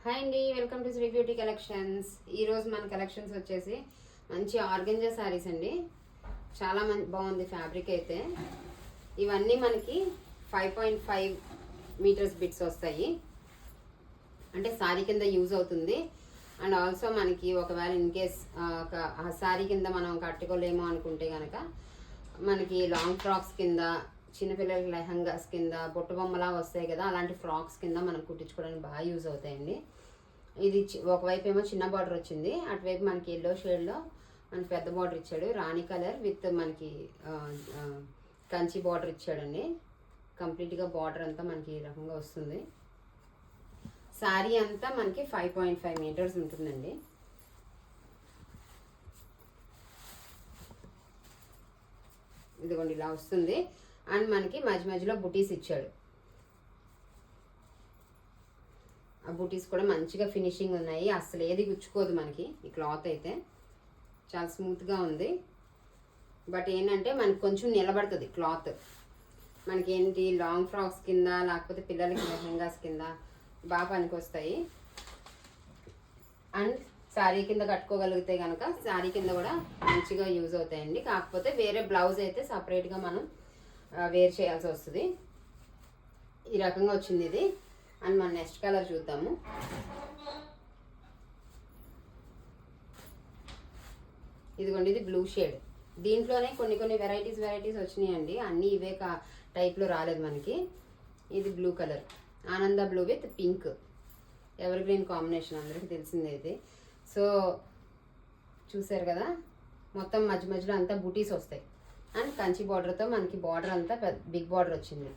Hi అండి, welcome to Sri beauty collections. ఈరోజు మన కలెక్షన్స్ వచ్చేసి మంచి ఆర్గంజా శారీస్ అండి. చాలా బాగుంది ఫ్యాబ్రిక్ అయితే. ఇవన్నీ మనకి 5.5 మీటర్స్ బిట్స్ వస్తాయి, అంటే శారీ కింద యూజ్ అవుతుంది. అండ్ ఆల్సో మనకి ఒకవేళ ఇన్ కేస్ ఒక శారీ కింద మనం కట్టుకోలేమో అనుకుంటే కనుక మనకి లాంగ్ ఫ్రాక్స్ కింద, చిన్నపిల్లలకి లెహంగాస్ కింద, బొట్టు బొమ్మలా వస్తాయి కదా, అలాంటి ఫ్రాక్స్ కింద మనం కుట్టించుకోవడానికి బాగా యూజ్ అవుతాయండి. ఇది ఒకవైపు ఏమో చిన్న బార్డర్ వచ్చింది, అటువైపు మనకి ఎల్లో షేడ్లో మనకి పెద్ద బార్డర్ ఇచ్చాడు. రాణి కలర్ విత్ మనకి కంచి బార్డర్ ఇచ్చాడండి. కంప్లీట్గా బార్డర్ అంతా మనకి ఈ రకంగా వస్తుంది. శారీ అంతా మనకి 5.5 మీటర్స్ ఉంటుందండి. ఇదిగోండి ఇలా వస్తుంది. అండ్ మనకి మధ్య మధ్యలో బుటీస్ ఇచ్చాడు. ఆ బూటీస్ కూడా మంచిగా ఫినిషింగ్ ఉన్నాయి, అసలు ఏది గుచ్చుకోదు మనకి. ఈ క్లాత్ అయితే చాలా స్మూత్గా ఉంది. బట్ ఏంటంటే మనకి కొంచెం నిలబడుతుంది క్లాత్. మనకి ఏంటి లాంగ్ ఫ్రాక్స్ కింద, లేకపోతే పిల్లలకి లెహంగాస్ కింద బాగా పనికొస్తాయి. అండ్ శారీ కింద కట్టుకోగలిగితే కనుక శారీ కింద కూడా మంచిగా యూజ్ అవుతాయండి. కాకపోతే వేరే బ్లౌజ్ అయితే సపరేట్గా మనం వేర్ చేయాల్సి వస్తుంది. ఈ రకంగా వచ్చింది ఇది. అండ్ మన నెక్స్ట్ కలర్ చూద్దాము. ఇదిగోండి, ఇది బ్లూ షేడ్. దీంట్లోనే కొన్ని వెరైటీస్ వచ్చినాయండి. అన్నీ ఇవే టైప్లో రాలేదు మనకి. ఇది బ్లూ కలర్, ఆనంద blue with pink, ever green combination, అందరికీ తెలిసిందే ఇది. సో చూసారు కదా, మొత్తం మధ్య మధ్యలో అంతా బూటీస్ వస్తాయి. అండ్ కంచి బార్డర్తో మనకి బార్డర్ అంతా బిగ్ బార్డర్ వచ్చింది.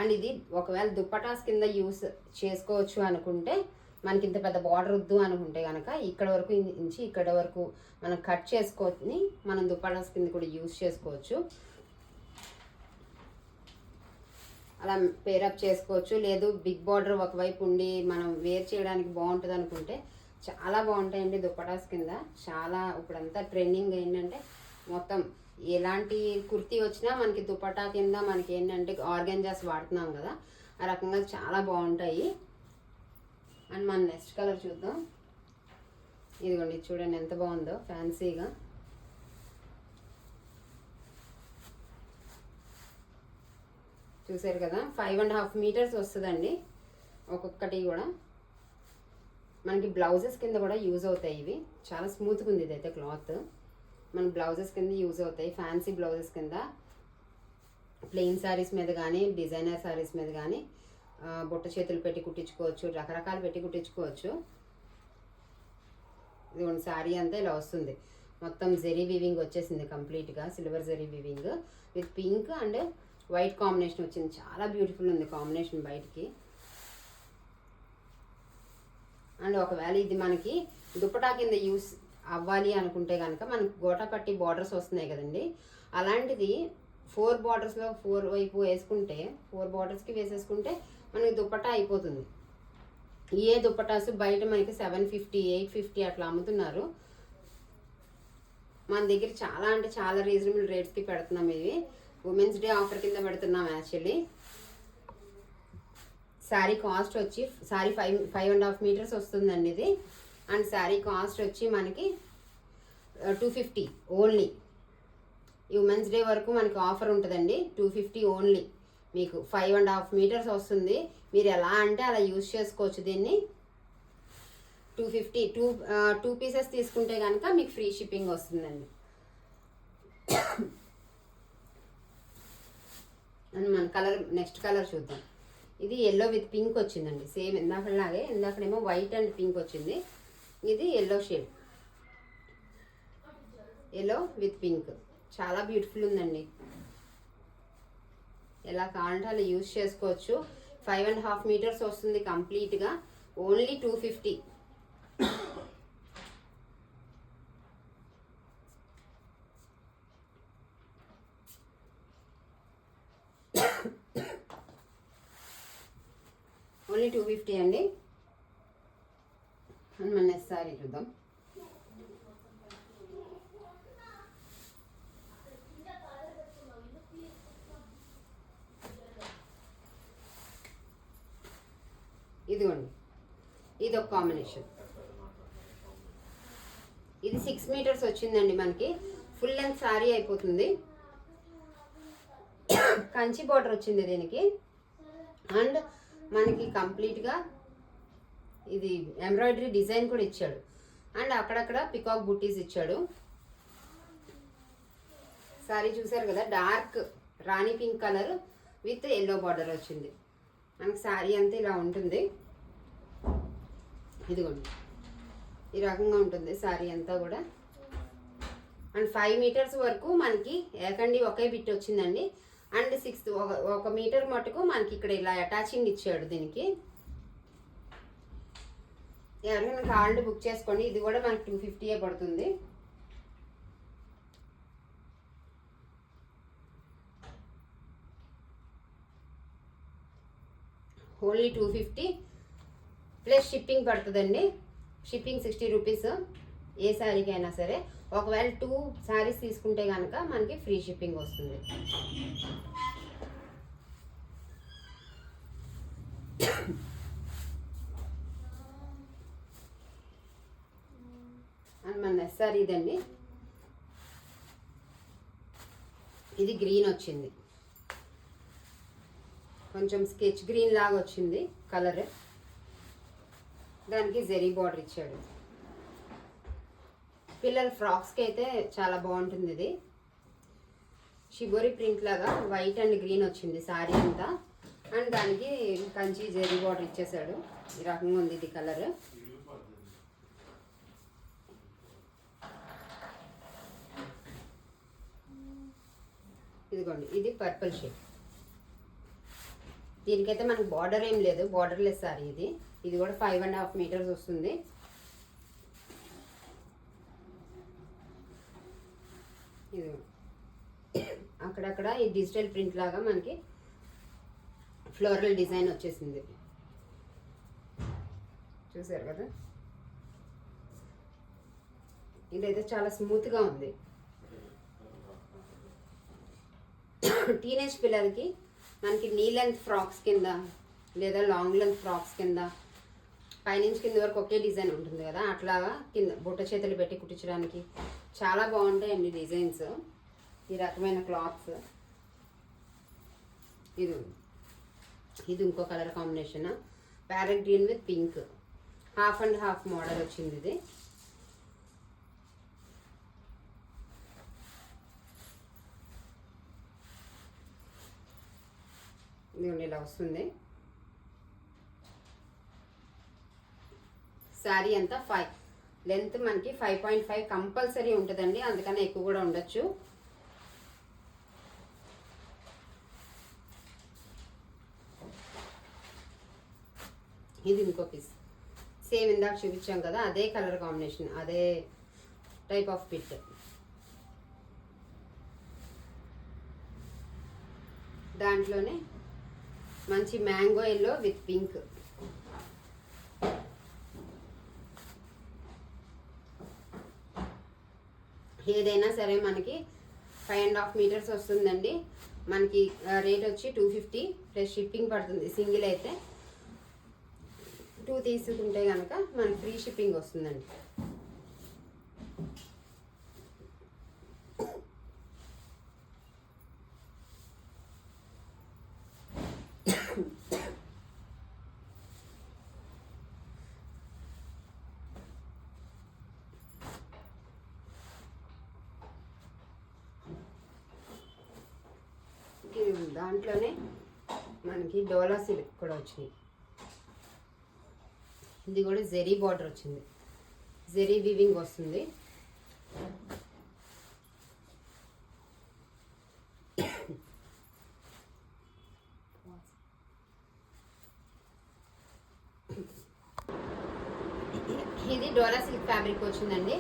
అండ్ ఇది ఒకవేళ దుప్పటాస్ కింద యూస్ చేసుకోవచ్చు అనుకుంటే, మనకి ఇంత పెద్ద బార్డర్ వద్దు అనుకుంటే కనుక ఇక్కడ వరకు నుంచి ఇక్కడ వరకు మనం కట్ చేసుకొని మనం దుప్పటాస్ కింద కూడా యూస్ చేసుకోవచ్చు. అలా పేరప్ చేసుకోవచ్చు. లేదు బిగ్ బార్డర్ ఒకవైపు ఉండి మనం వేర్ చేయడానికి బాగుంటుంది అనుకుంటే చాలా బాగుంటాయండి దుప్పటాస్ కింద. చాలా ఇప్పుడంతా ట్రెండింగ్ ఏంటంటే మొత్తం ఎలాంటి కుర్తీ వచ్చినా మనకి దుపట్టా కింద మనకి ఏంటంటే ఆర్గంజాస్ వాడుతున్నాం కదా, ఆ రకంగా చాలా బాగుంటాయి. అండ్ మన నెక్స్ట్ కలర్ చూద్దాం. ఇదిగోండి చూడండి ఎంత బాగుందో ఫ్యాన్సీగా. చూసారు కదా, 5.5 మీటర్స్ వస్తుందండి ఒక్కొక్కటి కూడా. మనకి బ్లౌజెస్ కింద కూడా యూజ్ అవుతాయి ఇవి. చాలా స్మూత్గా ఉంది ఇదైతే క్లాత్. మన బ్లౌజెస్ కింద యూజ్ అవుతాయి, ఫ్యాన్సీ బ్లౌజెస్ కింద, ప్లెయిన్ శారీస్ మీద కానీ, డిజైనర్ శారీస్ మీద కానీ బుట్ట చేతులు పెట్టి కుట్టించుకోవచ్చు, రకరకాలు పెట్టి కుట్టించుకోవచ్చు. ఇదిగోండి శారీ అంతా ఇలా వస్తుంది. మొత్తం జెరీ వీవింగ్ వచ్చేసింది కంప్లీట్గా, silver zari weaving with pink and white combination వచ్చింది. చాలా బ్యూటిఫుల్ ఉంది కాంబినేషన్ బయటికి. అండ్ ఒకవేళ ఇది మనకి దుపట్టా కింద యూస్ అవ్వాలి అనుకుంటే కనుక మనకి గోటాపట్టి బార్డర్స్ వస్తున్నాయి కదండి, అలాంటిది 4 బార్డర్స్లో 4 వైపు వేసుకుంటే, 4 బార్డర్స్కి వేసేసుకుంటే మనకి దుపట్టా అయిపోతుంది. ఏ దుపట్టాస్ బయట మనకి 750, 850 అట్లా అమ్ముతున్నారు. మన దగ్గర చాలా అంటే చాలా రీజనబుల్ రేట్స్కి పెడుతున్నాం. ఇవి ఉమెన్స్ డే ఆఫర్ కింద పెడుతున్నాం యాక్చువల్లీ. శారీ కాస్ట్ వచ్చి శారీ 5.5 మీటర్స్ వస్తుందండి ఇది. అండ్ శారీ కాస్ట్ వచ్చి మనకి 250 ఓన్లీ. ఈ ఉమెన్స్ డే వరకు మనకి ఆఫర్ ఉంటుందండి. 250 ఓన్లీ. మీకు 5.5 మీటర్స్ వస్తుంది. మీరు ఎలా అంటే అలా యూజ్ చేసుకోవచ్చు దీన్ని. 250 టూ పీసెస్ తీసుకుంటే కనుక మీకు ఫ్రీ షిప్పింగ్ వస్తుందండి. అండ్ మన కలర్ నెక్స్ట్ కలర్ చూద్దాం. ఇది ఎల్లో విత్ పింక్ వచ్చిందండి. సేమ్ ఇందాకలాగే, ఇందాకనేమో వైట్ అండ్ పింక్ వచ్చింది. ఇది yellow shade, yellow with pink, చాలా బ్యూటిఫుల్ ఉందండి. ఎలా కావాలంటే అలా యూజ్ చేసుకోవచ్చు. 5.5 మీటర్స్ వస్తుంది కంప్లీట్గా, ఓన్లీ 250. ఓన్లీ 250 అండి. అని మన నెక్స్ట్ సారీ చూద్దాం. ఇదిగోండి ఇది ఒక కాంబినేషన్. ఇది 6 మీటర్స్ వచ్చిందండి మనకి. ఫుల్ లెంత్ శారీ అయిపోతుంది. కంచి బార్డర్ వచ్చింది దీనికి. అండ్ మనకి కంప్లీట్గా ఇది ఎంబ్రాయిడరీ డిజైన్ కూడా ఇచ్చాడు. అండ్ అక్కడక్కడ పికాక్ బుట్టీస్ ఇచ్చాడు. శారీ చూసారు కదా, dark Rani pink colour with yellow border వచ్చింది. మనకి శారీ అంతా ఇలా ఉంటుంది. ఇదిగోండి, ఈ రకంగా ఉంటుంది శారీ అంతా కూడా. అండ్ 5 మీటర్స్ వరకు మనకి ఏకండి ఒకే బిట్ వచ్చిందండి. అండ్ 1 మీటర్ మటుకు మనకి ఇక్కడ ఇలా అటాచింగ్ ఇచ్చాడు దీనికి. ఎవరైనా కావాలంటే బుక్ చేసుకోండి. ఇది కూడా మనకి 250 పడుతుంది. ఓన్లీ 250 ప్లస్ షిప్పింగ్ పడుతుందండి. షిప్పింగ్ 60 రూపీస్ ఏ శారీకి అయినా సరే. ఒకవేళ 2 శారీస్ తీసుకుంటే కనుక మనకి ఫ్రీ షిప్పింగ్ వస్తుంది. అండ్ మన నెక్స్ట్ శారీ ఇదండి. ఇది గ్రీన్ వచ్చింది, కొంచెం స్కెచ్ గ్రీన్ లాగా వచ్చింది కలర్. దానికి జెరీ బార్డర్ ఇచ్చాడు. పిల్లల ఫ్రాక్స్కి అయితే చాలా బాగుంటుంది. ఇది షిబోరి ప్రింట్ లాగా వైట్ అండ్ గ్రీన్ వచ్చింది శారీ అంతా. అండ్ దానికి కంచి జెరీ బార్డర్ ఇచ్చేసాడు. ఈ రకంగా ఉంది ఇది కలర్. ఇదిగోండి, ఇది పర్పుల్ షేడ్. దీనికైతే మనకు బార్డర్ ఏం లేదు, బార్డర్లెస్ సారీ ఇది. ఇది కూడా 5.5 మీటర్స్ వస్తుంది. ఇది అక్కడక్కడ ఈ డిజిటల్ ప్రింట్ లాగా మనకి ఫ్లోరల్ డిజైన్ వచ్చేసింది. చూసారు కదా, ఇదైతే చాలా స్మూత్గా ఉంది. టీనేజ్ పిల్లలకి మనకి నీ లెంత్ ఫ్రాక్స్ కింద లేదా లాంగ్ లెంత్ ఫ్రాక్స్ కింద పైనుంచి కింద వరకు ఒకే డిజైన్ ఉంటుంది కదా, అట్లాగా కింద బుట్ట చేతులు పెట్టి కుట్టించడానికి చాలా బాగుంటాయండి డిజైన్స్. ఈ రకమైన క్లాత్స్. ఇది ఇంకో colour combination, parrot green with pink. 50/50 model వచ్చింది ఇది. ఇది ఇలా వస్తుంది. శారీ అంతా 5 లెంత్ మనకి 5.5 కంపల్సరీ ఉంటుందండి, అందుకనే ఎక్కువ కూడా ఉండొచ్చు. ఇది ఇంకో పీస్, సేమ్ ఇందాక చూపించాం కదా అదే కలర్ కాంబినేషన్, అదే టైప్ ఆఫ్ పిట్. దాంట్లోనే మంచి మ్యాంగో ఎల్లో విత్ పింక్. ఏదైనా సరే మనకి 5.5 మీటర్స్ వస్తుందండి. మనకి రేట్ వచ్చి 250 ప్లస్ షిప్పింగ్ పడుతుంది. సింగిల్ అయితే 2 తీసుకుంటే కనుక మనకి ఫ్రీ షిప్పింగ్ వస్తుందండి. దాంట్లోనే మనకి డోలా సిల్క్ కూడా వచ్చింది. ఇది కూడా జెరీ బార్డర్ వచ్చింది, జెరీ వీవింగ్ వస్తుంది. ఇది డోలా సిల్క్ ఫ్యాబ్రిక్ వచ్చిందండి.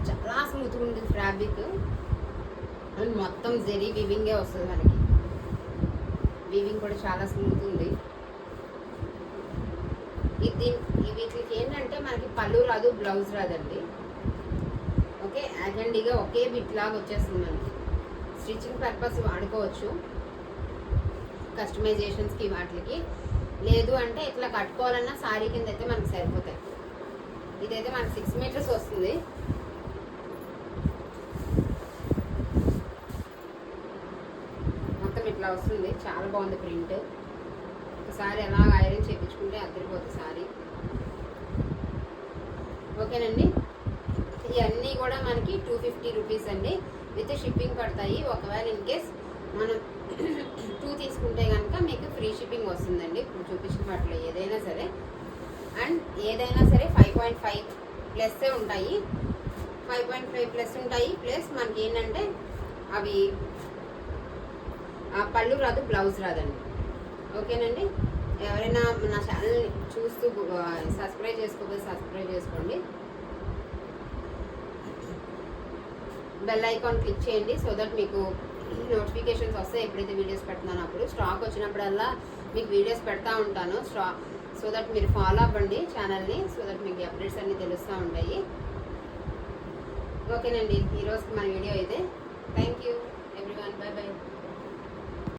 చాలా స్మూత్గా ఉంటుంది ఫ్యాబ్రిక్. అండ్ మొత్తం జెరీ వీవింగే వస్తుంది మనకి. వీవింగ్ కూడా చాలా స్మూత్ ఉంది. వీటికి ఏంటంటే మనకి పళ్ళు రాదు, బ్లౌజ్ రాదండి. ఓకే, యాజెండీగా ఒకే బిట్ లాగా వచ్చేస్తుంది మనకి. స్టిచ్చింగ్ పర్పస్ వాడుకోవచ్చు కస్టమైజేషన్స్కి వాటికి. లేదు అంటే ఇట్లా కట్టుకోవాలన్నా శారీ కింద అయితే మనకి సరిపోతాయి. ఇదైతే మనకి 6 మీటర్స్ వస్తుంది. మొత్తం ఇట్లా వస్తుంది, చాలా బాగుంది ప్రింట్. ఒకసారి ఎలా ఐరన్ చేయించుకుంటే అద్దరిపోతుంది సారీ. ఓకేనండి, ఇవన్నీ కూడా మనకి 250 రూపీస్ అండి, విత్ షిప్పింగ్ పడతాయి. ఒకవేళ ఇన్ కేస్ మనం 2 తీసుకుంటే కనుక మీకు ఫ్రీ షిప్పింగ్ వస్తుందండి. ఇప్పుడు చూపించిన వాటిలో ఏదైనా సరే. అండ్ ఏదైనా సరే 5.5 ప్లస్ ఉంటాయి, 5.5 ప్లస్ ఉంటాయి. ప్లస్ మనకి ఏంటంటే అవి పళ్ళు రాదు, బ్లౌజ్ రాదండి. ఓకేనండి, ఎవరైనా నా ఛానల్ని చూస్తూ సబ్స్క్రైబ్ చేసుకోకపోతే సబ్స్క్రైబ్ చేసుకోండి. బెల్ ఐకాన్ క్లిక్ చేయండి, సో దట్ మీకు నోటిఫికేషన్స్ వస్తాయి ఎప్పుడైతే వీడియోస్ పెడుతున్నాను. అప్పుడు స్టాక్ వచ్చినప్పుడల్లా మీకు వీడియోస్ పెడతా ఉంటాను. సో దట్ మీరు ఫాలో అవ్వండి ఛానల్ని, సో దట్ మీకు అప్డేట్స్ అన్నీ తెలుస్తూ ఉంటాయి. ఓకేనండి, ఈరోజుకి మన వీడియో అయితే. Thank you.